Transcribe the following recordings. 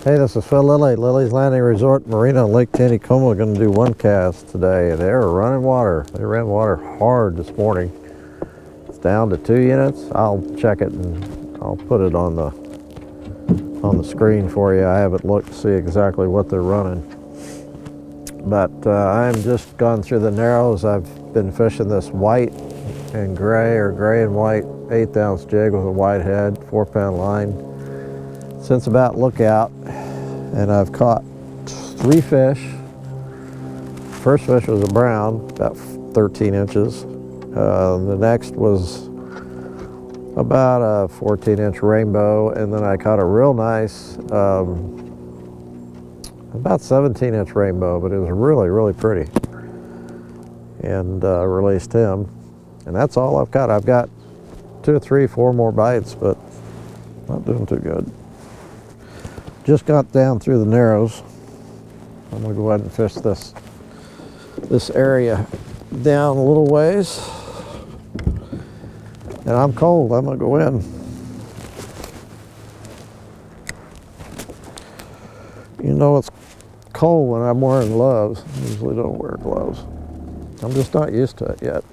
Hey, this is Phil Lilley, Lilley's Landing Resort Marina, Lake Taneycomo. We're going to do one cast today. They're running water. They ran water hard this morning. It's down to 2 units. I'll check it and I'll put it on the screen for you. I haven't looked to see exactly what they're running. But I'm just gone through the narrows. I've been fishing this white and gray, or gray and white 1/8 ounce jig with a white head, 4-pound line since about lookout, and I've caught 3 fish. First fish was a brown, about 13 inches. The next was about a 14-inch rainbow, and then I caught a real nice, about 17-inch rainbow, but it was really, really pretty, and released him. And that's all I've got. I've got 2 or 3, 4 more bites, but not doing too good. Just got down through the narrows. I'm gonna go ahead and fish this area down a little ways. And I'm cold, I'm gonna go in. You know it's cold when I'm wearing gloves. I usually don't wear gloves. I'm just not used to it yet.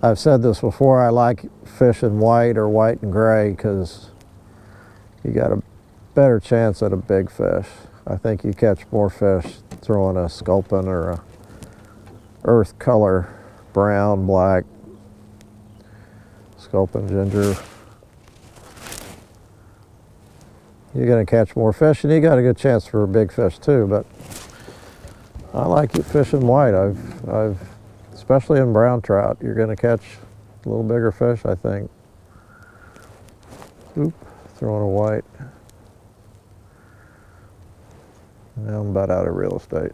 I've said this before, I like fishing white or white and gray because you got a better chance at a big fish. I think you catch more fish throwing a sculpin or a earth color, brown, black, sculpin, ginger. You're gonna catch more fish, and you got a good chance for a big fish too, but I like it fishing white. I've especially in brown trout, you're going to catch a little bigger fish, I think. Oop, throwing a white. Now I'm about out of real estate.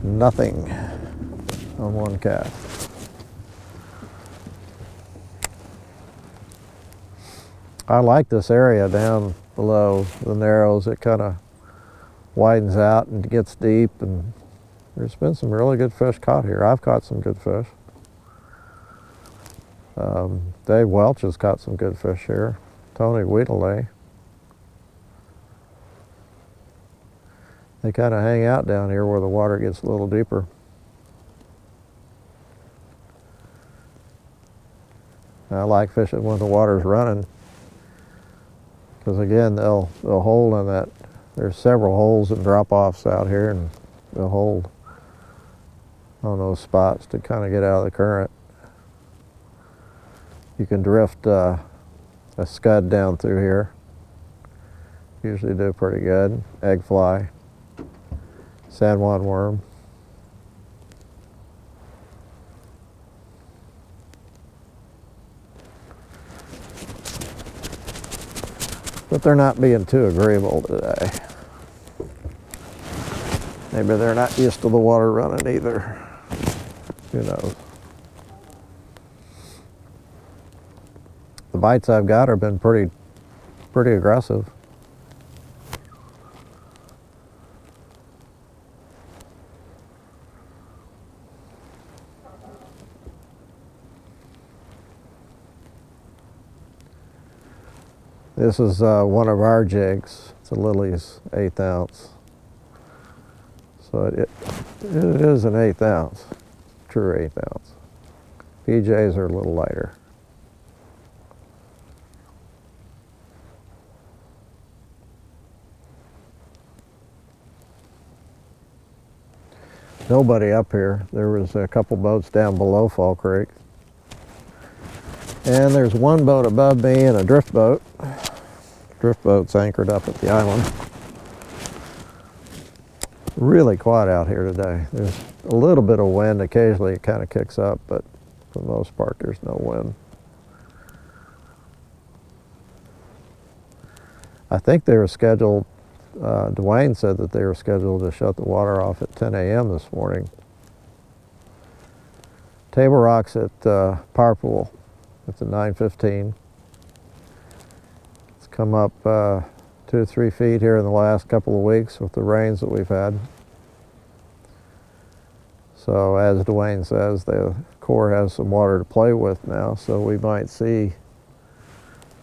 Nothing on one cast. I like this area down below the narrows. It kind of widens out and gets deep, and there's been some really good fish caught here. I've caught some good fish. Dave Welch has caught some good fish here. Tony Lilley. They kind of hang out down here where the water gets a little deeper. I like fishing when the water's running, because again, they'll hold in that. There's several holes and drop-offs out here, and they'll hold on those spots to kind of get out of the current. You can drift a scud down through here. Usually do pretty good. Egg fly, San Juan worm. But they're not being too agreeable today. Maybe they're not used to the water running either. Who knows? The bites I've got have been pretty aggressive. This is one of our jigs. It's a Lilley's 1/8 ounce. So it is an 1/8 ounce, true 1/8 ounce. PJs are a little lighter. Nobody up here. There was a couple boats down below Fall Creek. And there's one boat above me and a drift boat. Drift boat's anchored up at the island. Really quiet out here today. There's a little bit of wind. Occasionally it kind of kicks up, but for the most part there's no wind. I think they were scheduled, Dwayne said that they were scheduled to shut the water off at 10 a.m. this morning. Table Rock's at Power Pool. It's at 9:15. It's come up 2 or 3 feet here in the last couple of weeks with the rains that we've had. So as Dwayne says, the Corps has some water to play with now, so we might see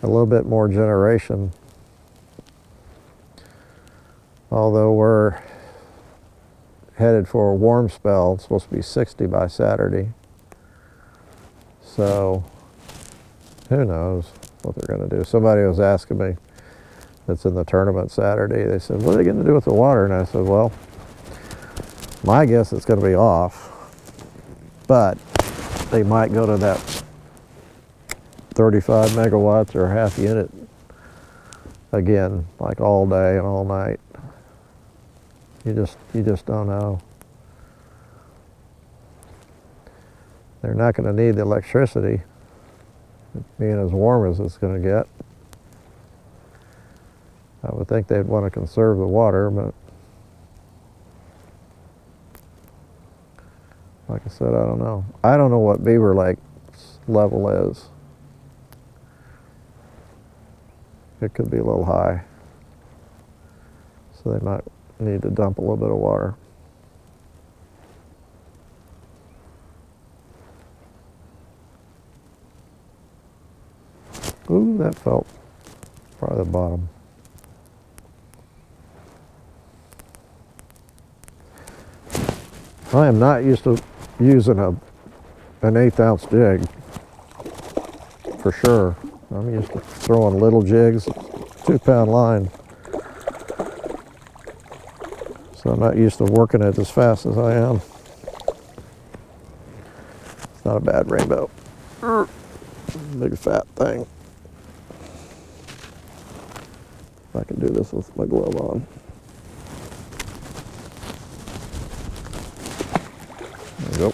a little bit more generation. Although we're headed for a warm spell, it's supposed to be 60 by Saturday. So who knows what they're going to do. Somebody was asking me that's in the tournament Saturday. They said, what are they going to do with the water? And I said, well, my guess it's going to be off, but they might go to that 35 megawatts or half unit again, like all day and all night. You just don't know. They're not going to need the electricity, being as warm as it's going to get. I would think they'd want to conserve the water, but like I said, I don't know. I don't know what Beaver Lake's level is. It could be a little high, so they might need to dump a little bit of water. Ooh, that felt probably the bottom. I am not used to using an 1/8 ounce jig, for sure. I'm used to throwing little jigs, 2-pound line. So I'm not used to working it as fast as I am. It's not a bad rainbow. Big fat thing. If I can do this with my glove on. There we go.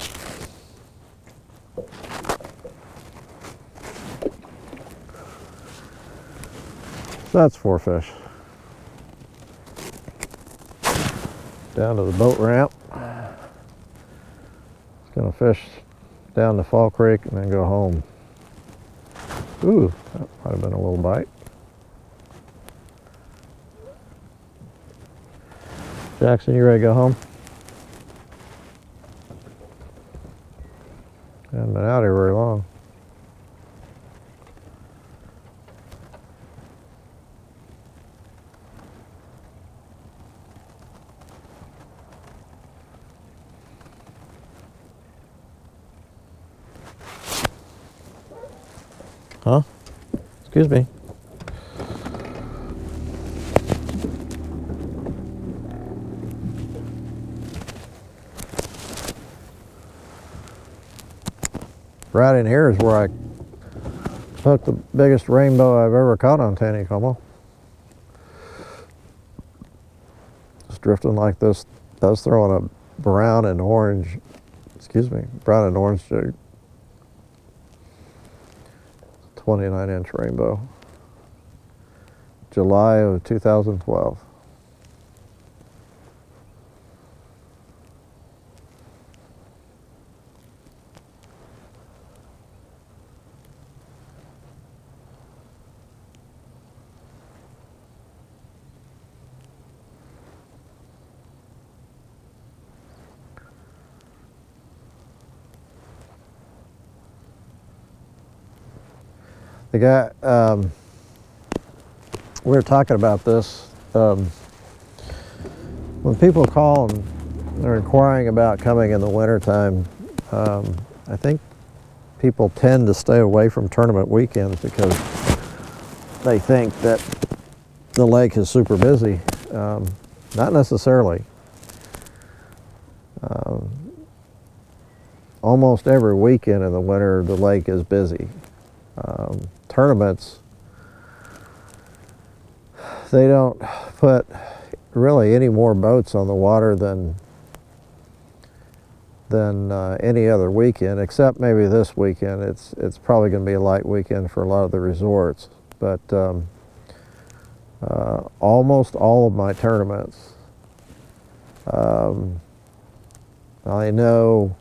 So that's 4 fish. Down to the boat ramp. It's gonna fish down to Fall Creek and then go home. Ooh, that might have been a little bite. Jackson, you ready to go home? Haven't been out here very long. Huh? Excuse me. Right in here is where I hooked the biggest rainbow I've ever caught on Taneycomo. Just drifting like this. I was throwing a brown and orange jig. 29-inch rainbow. July of 2012. The guy, we were talking about this, when people call and they're inquiring about coming in the wintertime, I think people tend to stay away from tournament weekends because they think that the lake is super busy. Not necessarily. Almost every weekend in the winter the lake is busy. Tournaments, they don't put really any more boats on the water than any other weekend, except maybe this weekend. It's probably going to be a light weekend for a lot of the resorts, but almost all of my tournaments, I know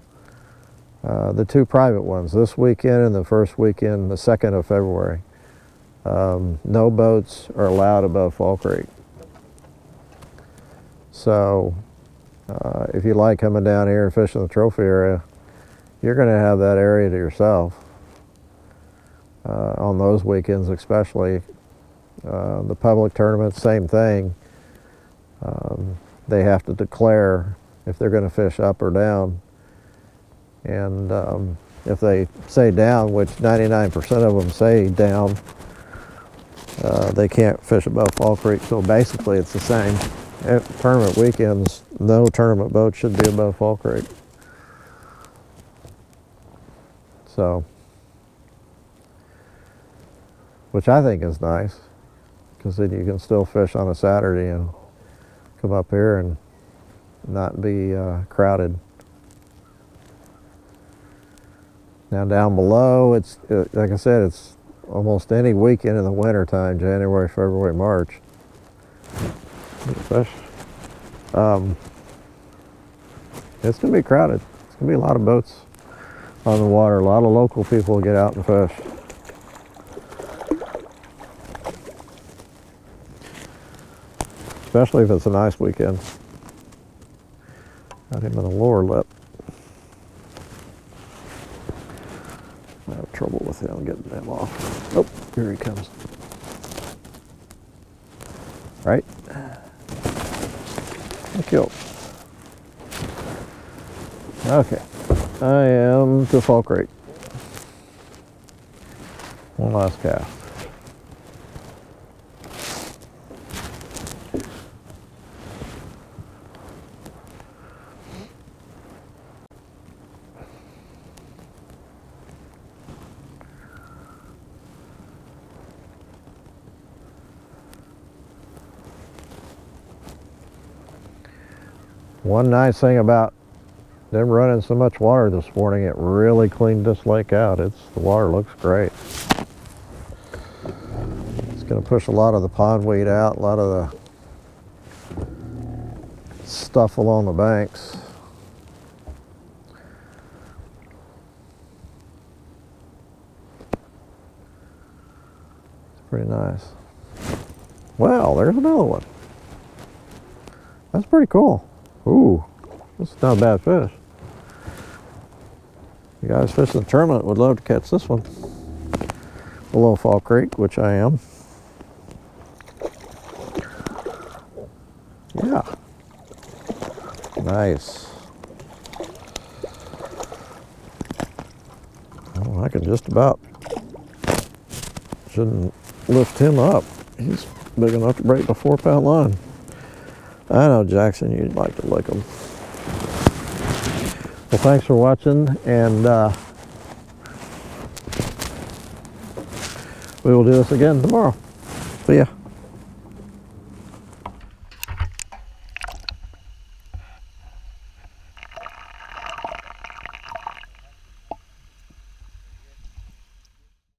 the 2 private ones, this weekend and the first weekend, the 2nd of February, no boats are allowed above Fall Creek. So if you like coming down here and fishing the trophy area, you're going to have that area to yourself. On those weekends especially. The public tournaments, same thing. They have to declare if they're going to fish up or down. And if they say down, which 99% of them say down, they can't fish above Fall Creek. So basically it's the same. At tournament weekends, no tournament boat should be above Fall Creek. So, which I think is nice, because then you can still fish on a Saturday and come up here and not be crowded. Now down below, it's like I said, it's almost any weekend in the winter time, January, February, March. Fish. It's going to be crowded. It's going to be a lot of boats on the water. A lot of local people will get out and fish. Especially if it's a nice weekend. Got him in the lower lip. I have trouble with him getting them off. Oh, here he comes. Right? Thank you. Okay. I am to Fall Creek. One last cast. One nice thing about them running so much water this morning, it really cleaned this lake out. The water looks great. It's going to push a lot of the pondweed out, a lot of the stuff along the banks. It's pretty nice. Well, there's another one. That's pretty cool. Ooh, this is not a bad fish. You guys fishing the tournament would love to catch this one. Below Fall Creek, which I am. Yeah. Nice. Oh, I can just about, shouldn't lift him up. He's big enough to break the 4-pound line. I know, Jackson, you'd like to lick them. Well, thanks for watching, and we will do this again tomorrow. See ya.